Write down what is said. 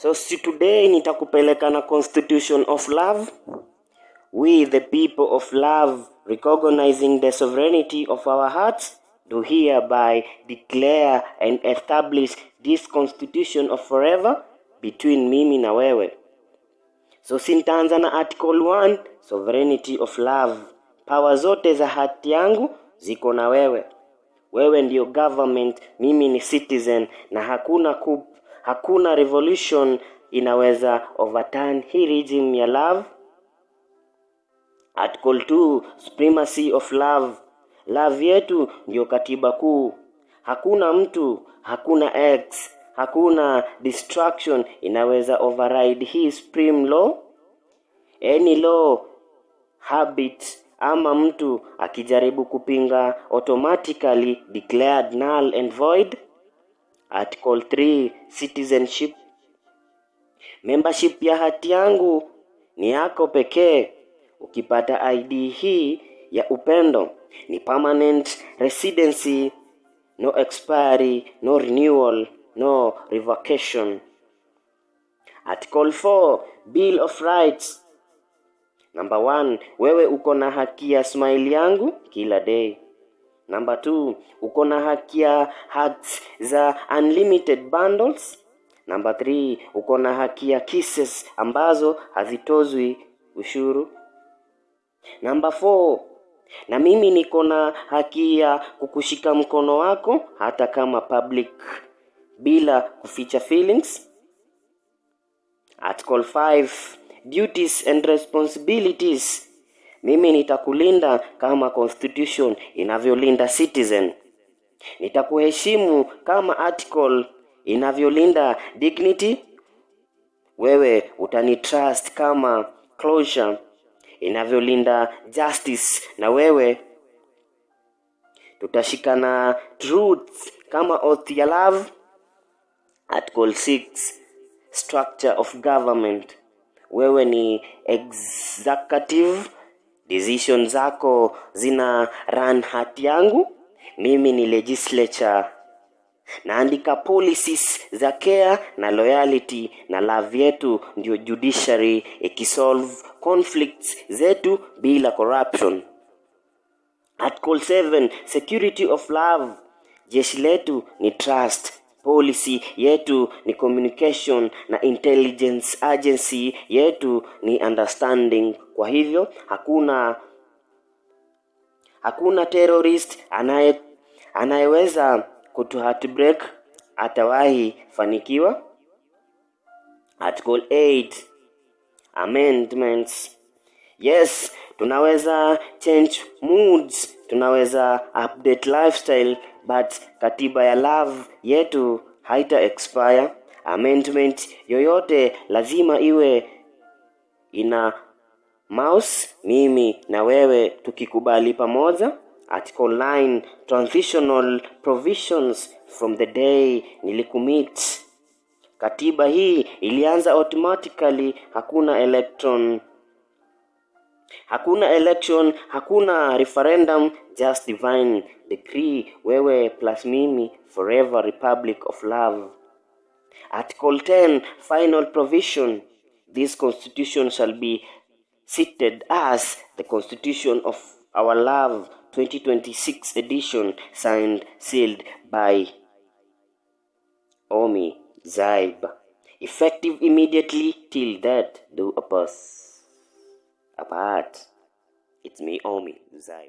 So today nitakupeleka na Constitution of Love. We the people of love, recognizing the sovereignty of our hearts, do hereby declare and establish this constitution of forever between mimi na wewe. So sintaanza na article 1, sovereignty of love. Power zote za hati yangu ziko na wewe. Wewe ndio government, mimi ni citizen, na hakuna revolution inaweza overturn hii regime ya love. Article 2, supremacy of love. Love yetu ndio katiba kuu. Hakuna mtu, hakuna ex, hakuna distraction inaweza override hii supreme law. Any law, habit ama mtu akijaribu kupinga automatically declared null and void. Article 3, citizenship. Membership ya hati yangu ni yako pekee. Ukipata ID hii ya upendo ni permanent residency, no expiry, no renewal, no revocation. Article 4, Bill of Rights. Number 1, wewe uko na haki ya smile yangu kila day. Number 2, uko na haki ya hugs za unlimited bundles. Number 3, uko na haki ya kisses ambazo hazitozwi ushuru. Number 4, na mimi niko na haki ya kukushika mkono wako hata kama public bila kuficha feelings. Article 5, duties and responsibilities. Mimi nitakulinda kama constitution inavyolinda citizen. Nitakuheshimu kama article inavyolinda dignity. Wewe utanitrust kama closure inavyolinda justice, na wewe tutashikana truth kama oath ya love. Article 6, structure of government. Wewe ni executive, decision zako zina run hati yangu. Mimi ni legislature, naandika policies za care na loyalty, na love yetu ndio judiciary ikisolve conflicts zetu bila corruption. Article 7, security of love. Jeshi letu ni trust, policy yetu ni communication, na intelligence agency yetu ni understanding. Kwa hivyo hakuna terrorist anayeweza kutu heartbreak atawahi fanikiwa. Article 8, amendments. Yes, tunaweza change moods, tunaweza update lifestyle, but katiba ya love yetu haita expire. Amendment yoyote lazima iwe ina mouse, mimi na wewe tukikubali pamoja. Article 9, transitional provisions. From the day nilikumit, katiba hii ilianza automatically. Hakuna election, hakuna referendum, just divine decree. Wewe plus mimi, forever republic of love. Article 10, final provision. This constitution shall be cited as the Constitution of Our Love 2026 edition, signed, sealed by Omi Zaib. Effective immediately till death do us apart. It's me, Omi Zaib.